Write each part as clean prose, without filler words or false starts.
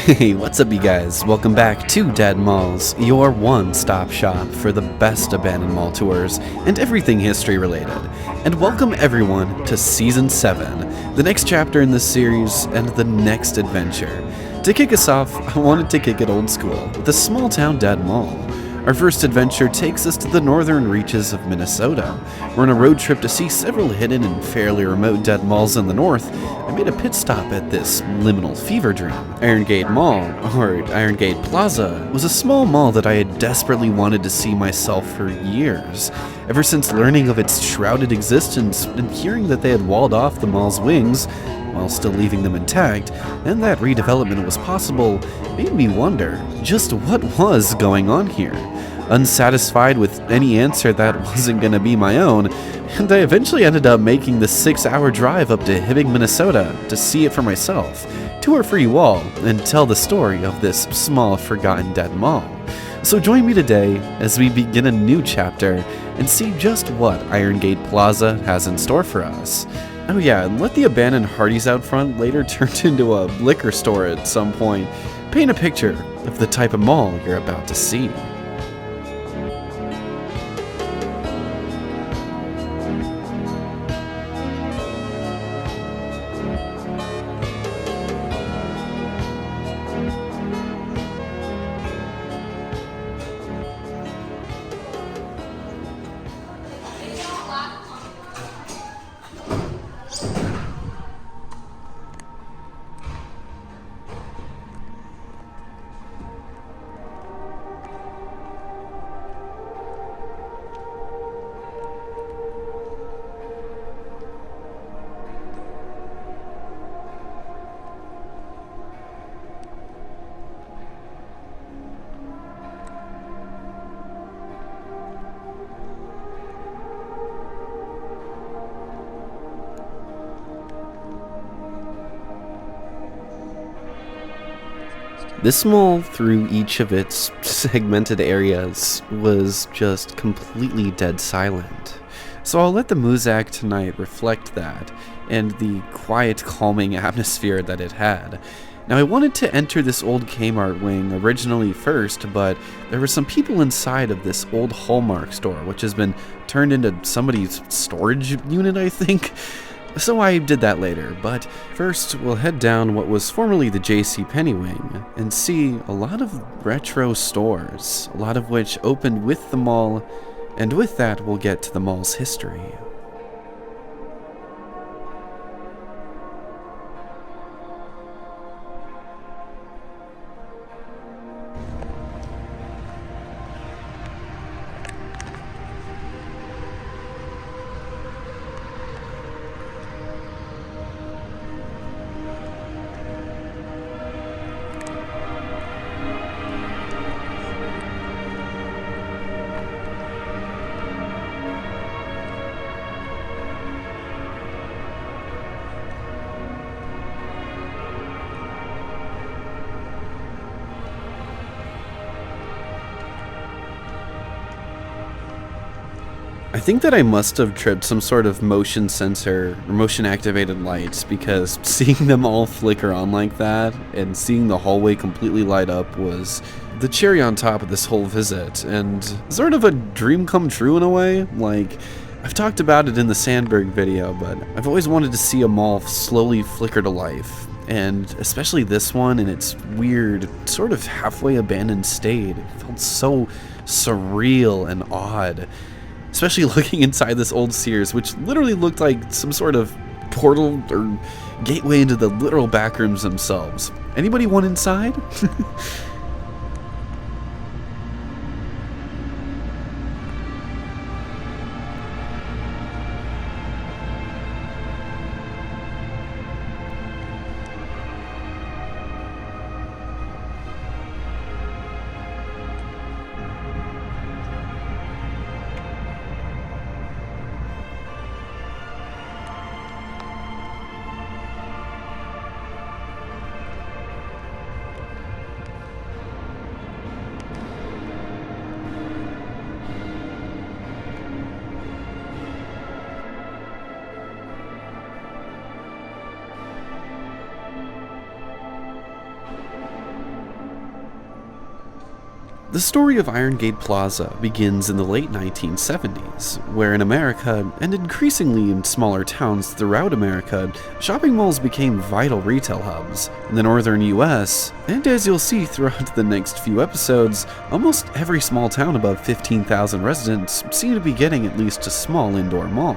Hey, what's up you guys? Welcome back to Dead Malls, your one-stop shop for the best abandoned mall tours and everything history related. And welcome everyone to Season 7, the next chapter in this series and the next adventure. To kick us off, I wanted to kick it old school with a small-town dead mall. Our first adventure takes us to the northern reaches of Minnesota. We're on a road trip to see several hidden and fairly remote dead malls in the north. I made a pit stop at this liminal fever dream. Irongate Mall, or Irongate Plaza, was a small mall that I had desperately wanted to see myself for years. Ever since learning of its shrouded existence and hearing that they had walled off the mall's wings, while still leaving them intact, and that redevelopment was possible, made me wonder just what was going on here. Unsatisfied with any answer that wasn't gonna be my own, and I eventually ended up making the 6-hour drive up to Hibbing, Minnesota to see it for myself, tour for you all, and tell the story of this small forgotten dead mall. So join me today as we begin a new chapter and see just what Irongate Plaza has in store for us. Oh yeah, and let the abandoned Hardee's out front later turn into a liquor store at some point. Paint a picture of the type of mall you're about to see. This mall, through each of its segmented areas, was just completely dead silent. So I'll let the muzak tonight reflect that, and the quiet, calming atmosphere that it had. Now I wanted to enter this old Kmart wing originally first, but there were some people inside of this old Hallmark store, which has been turned into somebody's storage unit, I think. So I did that later, but first we'll head down what was formerly the JCPenney wing and see a lot of retro stores, a lot of which opened with the mall, and with that we'll get to the mall's history. I think that I must have tripped some sort of motion sensor or motion activated lights, because seeing them all flicker on like that and seeing the hallway completely light up was the cherry on top of this whole visit, and sort of a dream come true in a way. Like, I've talked about it in the Sandberg video, but I've always wanted to see a mall slowly flicker to life, and especially this one in its weird, sort of halfway abandoned state. It felt so surreal and odd. Especially looking inside this old Sears, which literally looked like some sort of portal or gateway into the literal backrooms themselves. Anybody want inside? The story of Irongate Plaza begins in the late 1970s, where in America, and increasingly in smaller towns throughout America, shopping malls became vital retail hubs. In the northern US, and as you'll see throughout the next few episodes, almost every small town above 15,000 residents seemed to be getting at least a small indoor mall,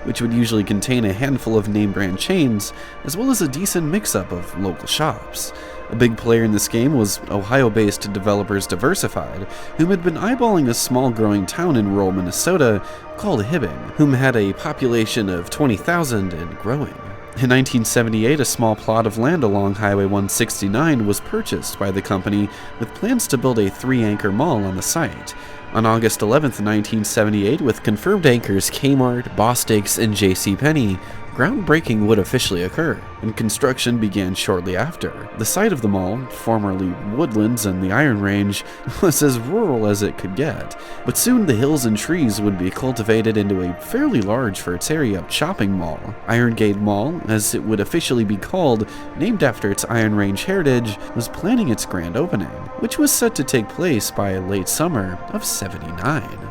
which would usually contain a handful of name-brand chains, as well as a decent mix-up of local shops. A big player in this game was Ohio-based developers Diversified, whom had been eyeballing a small growing town in rural Minnesota called Hibbing, whom had a population of 20,000 and growing. In 1978, a small plot of land along Highway 169 was purchased by the company with plans to build a 3-anchor mall on the site. On August 11, 1978, with confirmed anchors Kmart, Bostix, and JCPenney, groundbreaking would officially occur, and construction began shortly after. The site of the mall, formerly woodlands and the Iron Range, was as rural as it could get, but soon the hills and trees would be cultivated into a fairly large for its area shopping mall. Irongate Mall, as it would officially be called, named after its Iron Range heritage, was planning its grand opening, which was set to take place by late summer of '79.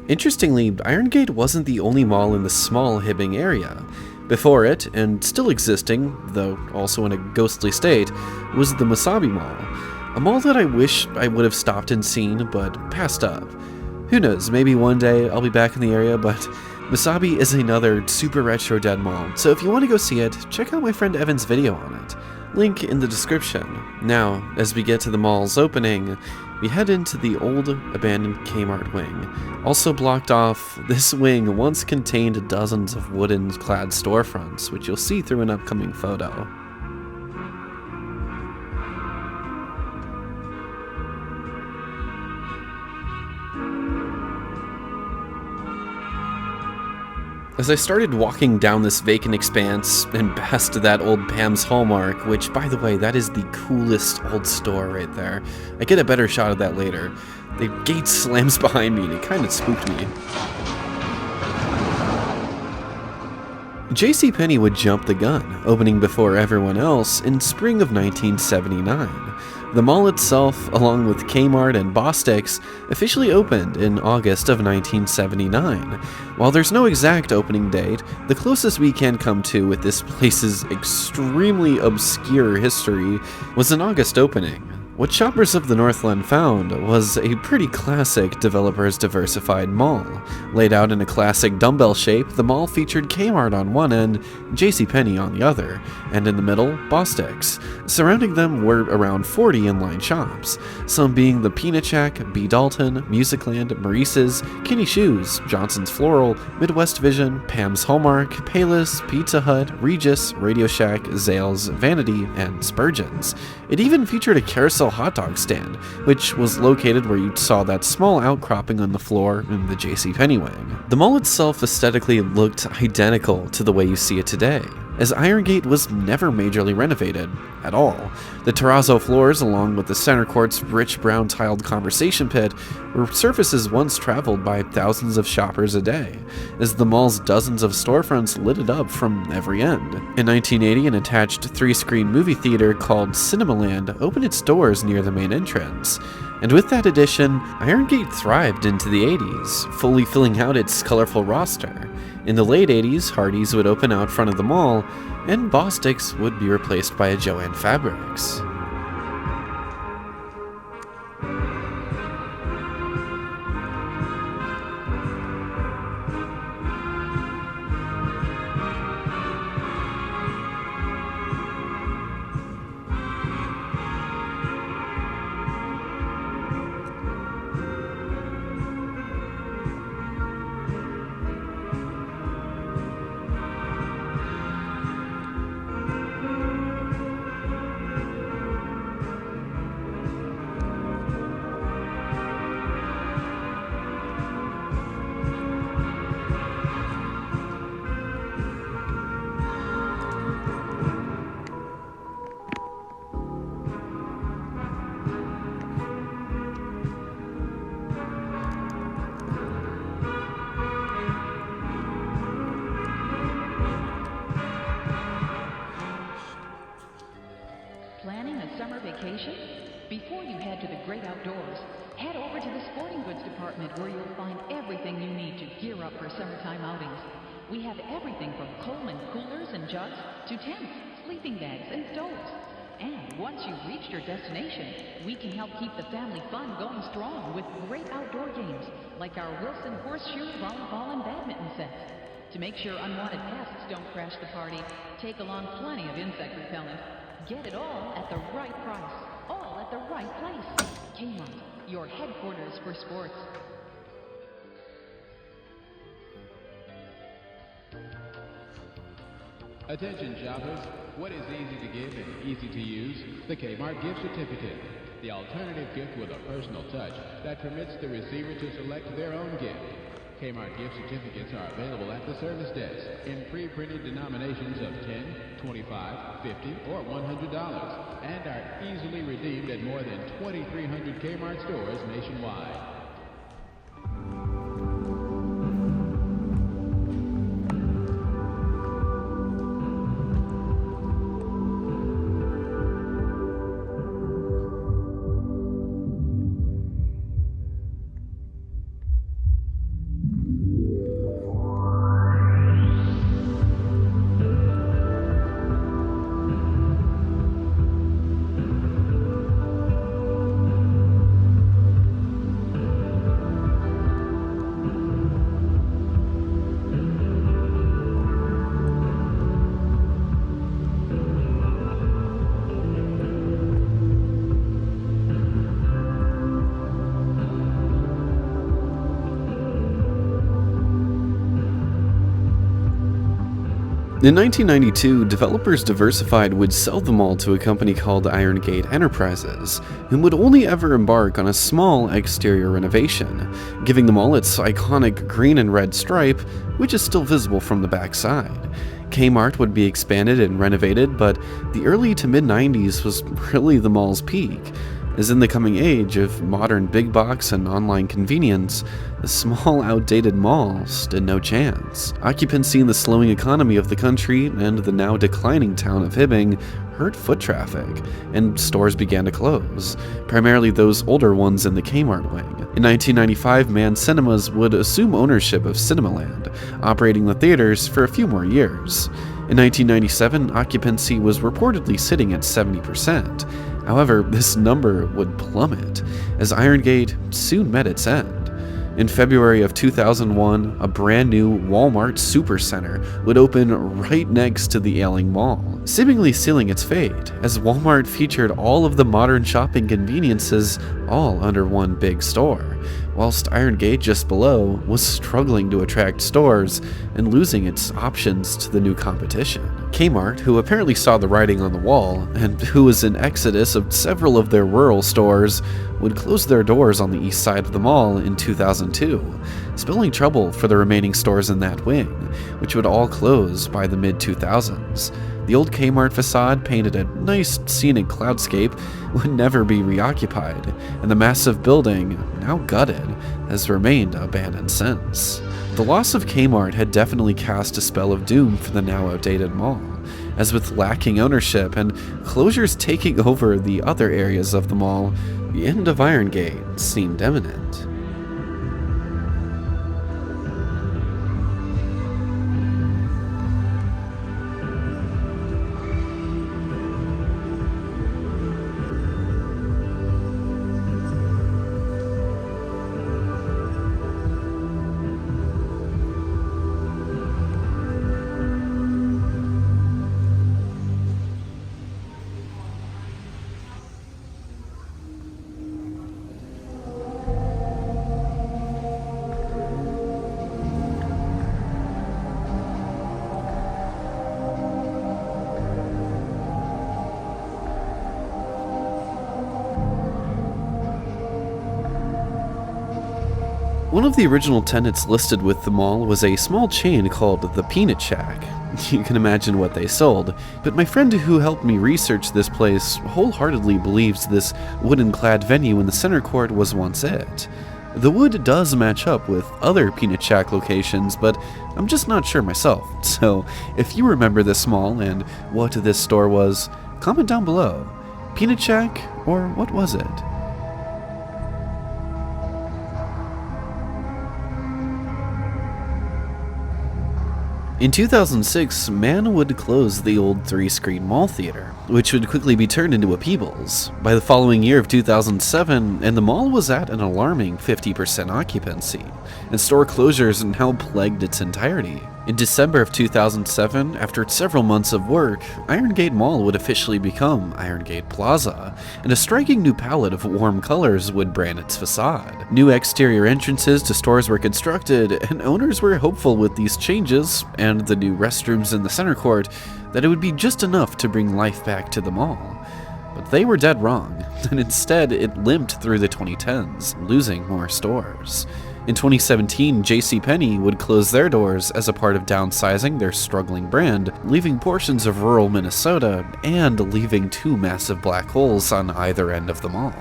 Interestingly, Irongate wasn't the only mall in the small Hibbing area. Before it, and still existing, though also in a ghostly state, was the Mesabi Mall, a mall that I wish I would have stopped and seen, but passed up. Who knows, maybe one day I'll be back in the area, but Mesabi is another super retro dead mall, so if you want to go see it, check out my friend Evan's video on it. Link in the description. Now, as we get to the mall's opening, we head into the old, abandoned Kmart wing. Also blocked off, this wing once contained dozens of wooden clad storefronts, which you'll see through an upcoming photo. As I started walking down this vacant expanse and past that old Pam's Hallmark, which, by the way, that is the coolest old store right there. I get a better shot of that later. The gate slams behind me and it kind of spooked me. JCPenney would jump the gun, opening before everyone else in spring of 1979. The mall itself, along with Kmart and Bostix, officially opened in August of 1979. While there's no exact opening date, the closest we can come to with this place's extremely obscure history was an August opening. What shoppers of the Northland found was a pretty classic Developers Diversified mall. Laid out in a classic dumbbell shape, the mall featured Kmart on one end, JCPenney on the other, and in the middle, Bostix. Surrounding them were around 40 inline shops, some being the Peanut Shack, B. Dalton, Musicland, Maurice's, Kinney Shoes, Johnson's Floral, Midwest Vision, Pam's Hallmark, Payless, Pizza Hut, Regis, Radio Shack, Zales, Vanity, and Spurgeon's. It even featured a carousel hot dog stand, which was located where you saw that small outcropping on the floor in the JCPenney wing. The mall itself aesthetically looked identical to the way you see it today, as Irongate was never majorly renovated at all. The terrazzo floors, along with the center court's rich brown tiled conversation pit, were surfaces once traveled by thousands of shoppers a day, as the mall's dozens of storefronts lit it up from every end. In 1980, an attached 3-screen movie theater called Cinemaland opened its doors near the main entrance. And with that addition, Irongate thrived into the 80s, fully filling out its colorful roster. In the late 80s, Hardee's would open out front of the mall, and Bostic's would be replaced by a Jo-Ann Fabrics. Planning a summer vacation? Before you head to the great outdoors, head over to the sporting goods department where you'll find everything you need to gear up for summertime outings. We have everything from Coleman coolers and jugs to tents, sleeping bags, and stoves. And once you've reached your destination, we can help keep the family fun going strong with great outdoor games like our Wilson horseshoe, volleyball, and badminton sets. To make sure unwanted pests don't crash the party, take along plenty of insect repellent. Get it all at the right price, all at the right place. Kmart, your headquarters for sports. Attention shoppers, what is easy to give and easy to use? The Kmart gift certificate. The alternative gift with a personal touch that permits the receiver to select their own gift. Kmart gift certificates are available at the service desk in pre-printed denominations of $10, $25, $50, or $100 and are easily redeemed at more than 2,300 Kmart stores nationwide. In 1992, developers Diversified would sell the mall to a company called Irongate Enterprises, who would only ever embark on a small exterior renovation, giving the mall its iconic green and red stripe, which is still visible from the backside. Kmart would be expanded and renovated, but the early to mid-90s was really the mall's peak. As in the coming age of modern big box and online convenience, the small, outdated mall stood no chance. Occupancy in the slowing economy of the country and the now declining town of Hibbing hurt foot traffic, and stores began to close, primarily those older ones in the Kmart wing. In 1995, Mann Cinemas would assume ownership of Cinemaland, operating the theaters for a few more years. In 1997, occupancy was reportedly sitting at 70%. However, this number would plummet, as Irongate soon met its end. In February of 2001, a brand new Walmart Supercenter would open right next to the ailing mall, seemingly sealing its fate, as Walmart featured all of the modern shopping conveniences all under one big store, whilst Irongate just below was struggling to attract stores and losing its options to the new competition. Kmart, who apparently saw the writing on the wall, and who was in exodus of several of their rural stores, would close their doors on the east side of the mall in 2002, spelling trouble for the remaining stores in that wing, which would all close by the mid-2000s. The old Kmart facade, painted a nice scenic cloudscape, would never be reoccupied, and the massive building, now gutted, has remained abandoned since. The loss of Kmart had definitely cast a spell of doom for the now outdated mall, as with lacking ownership and closures taking over the other areas of the mall, The end of Irongate seemed imminent. One of the original tenants listed with the mall was a small chain called the Peanut Shack. You can imagine what they sold, but my friend who helped me research this place wholeheartedly believes this wooden-clad venue in the center court was once it. The wood does match up with other Peanut Shack locations, but I'm just not sure myself, so if you remember this mall and what this store was, comment down below. Peanut Shack, or what was it? In 2006, Mann would close the old three-screen mall theater, which would quickly be turned into a Peebles. By the following year of 2007, and the mall was at an alarming 50% occupancy, and store closures now plagued its entirety. In December of 2007, after several months of work, Irongate Mall would officially become Irongate Plaza, and a striking new palette of warm colors would brand its facade. New exterior entrances to stores were constructed, and owners were hopeful with these changes, and the new restrooms in the center court, that it would be just enough to bring life back to the mall. But they were dead wrong, and instead it limped through the 2010s, losing more stores. In 2017, JCPenney would close their doors as a part of downsizing their struggling brand, leaving portions of rural Minnesota and leaving two massive black holes on either end of the mall.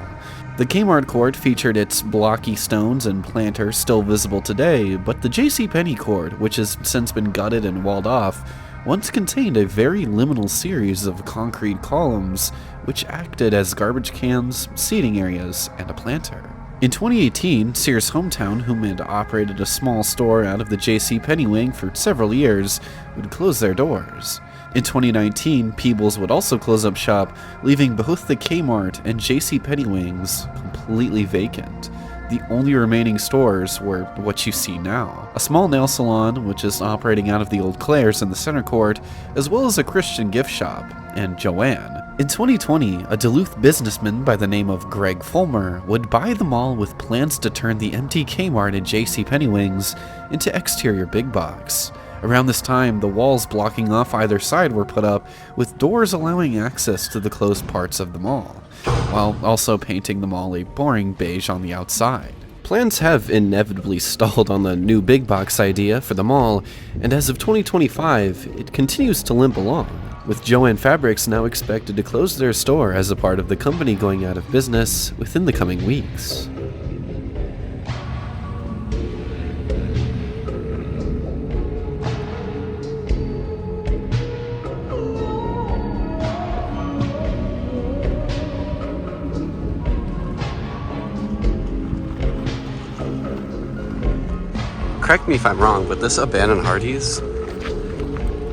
The Kmart court featured its blocky stones and planters still visible today, but the JCPenney court, which has since been gutted and walled off, once contained a very liminal series of concrete columns which acted as garbage cans, seating areas, and a planter. In 2018, Sears' hometown, whom had operated a small store out of the JCPenney wing for several years, would close their doors. In 2019, Peebles would also close up shop, leaving both the Kmart and JCPenney wings completely vacant. The only remaining stores were what you see now. A small nail salon, which is operating out of the old Claire's in the center court, as well as a Christian gift shop, and Joanne. In 2020, a Duluth businessman by the name of Greg Fulmer would buy the mall with plans to turn the empty Kmart and JCPenney wings into exterior big box. Around this time, the walls blocking off either side were put up, with doors allowing access to the closed parts of the mall, while also painting the mall a boring beige on the outside. Plans have inevitably stalled on the new big box idea for the mall, and as of 2025, it continues to limp along, with Joanne Fabrics now expected to close their store as a part of the company going out of business within the coming weeks. Correct me if I'm wrong, but this abandoned Hardee's,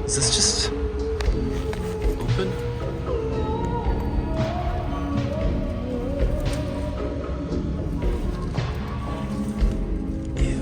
is this just open? Ew.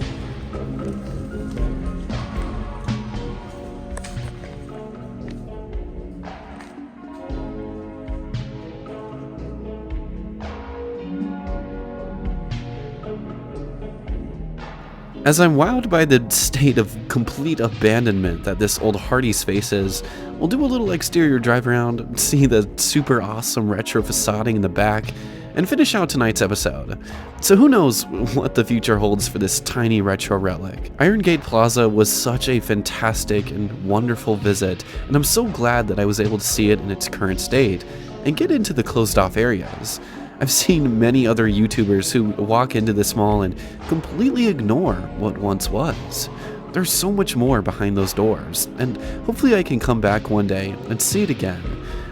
As I'm wowed by the state of complete abandonment that this old Hardee's faces, we'll do a little exterior drive around, see the super awesome retro facading in the back, and finish out tonight's episode. So who knows what the future holds for this tiny retro relic. Irongate Plaza was such a fantastic and wonderful visit, and I'm so glad that I was able to see it in its current state and get into the closed off areas. I've seen many other YouTubers who walk into this mall and completely ignore what once was. There's so much more behind those doors, and hopefully I can come back one day and see it again.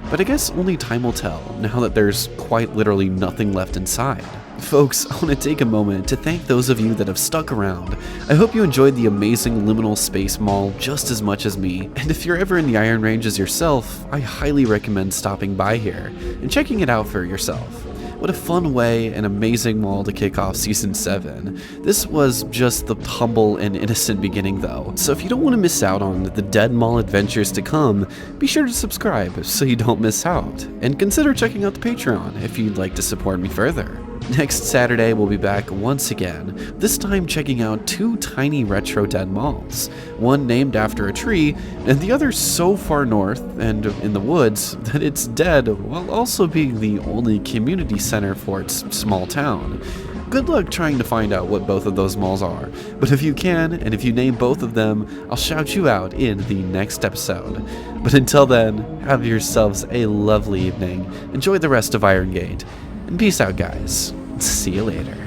but I guess only time will tell now that there's quite literally nothing left inside. Folks, I want to take a moment to thank those of you that have stuck around. I hope you enjoyed the amazing liminal space mall just as much as me, and if you're ever in the Iron Ranges yourself, I highly recommend stopping by here and checking it out for yourself. What a fun way and amazing mall to kick off Season 7. This was just the humble and innocent beginning though, so if you don't want to miss out on the Dead Mall adventures to come, be sure to subscribe so you don't miss out, and consider checking out the Patreon if you'd like to support me further. Next Saturday, we'll be back once again, this time checking out 2 tiny retro dead malls, one named after a tree, and the other so far north and in the woods that it's dead while also being the only community center for its small town. Good luck trying to find out what both of those malls are, but if you can, and if you name both of them, I'll shout you out in the next episode. But until then, have yourselves a lovely evening, enjoy the rest of Irongate, and peace out, guys. See you later.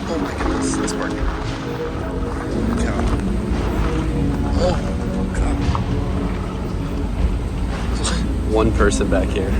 Oh my goodness, it's working. Oh, God. One person back here.